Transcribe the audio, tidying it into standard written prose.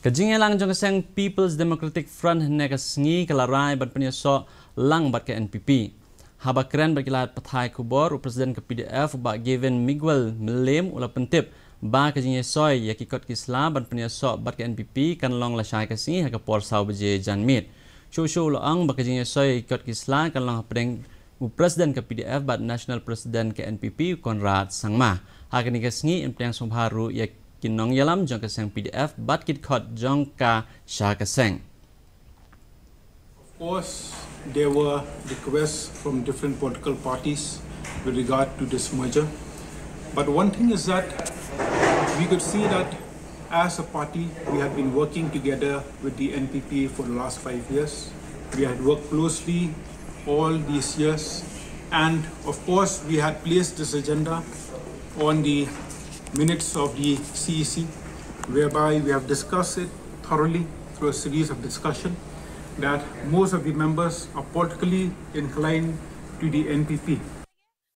Jingialang jong Seng People's Democratic Front negasngi kalarai bat Pyniasoh lang bat ke NPP. Haba keren berkilat pathai kubor Presiden ke PDF ba given Miguel melem ula pentip ba ke Jingiasoh ya kikot kisla bat Pyniasoh bat ke NPP kan long la syai kasngi ha ke por sau beje janmit. Shu loang ba ke Jingiasoh ikot kisla kan long pedeng Presiden ke PDF bat National President ke NPP Konrad Sangma. Ha ke nikasngi implang somharu ya kinong yalam jong Seng PDF bat kit khot jong ka sha ka Seng. Of course, there were requests from different political parties with regard to this merger. But one thing is that we could see that as a party, we have been working together with the NPP for the last 5 years. We had worked closely all these years. And of course, we had placed this agenda on the minutes of the CEC, whereby we have discussed it thoroughly through a series of discussion that most of the members are politically inclined to the NPP.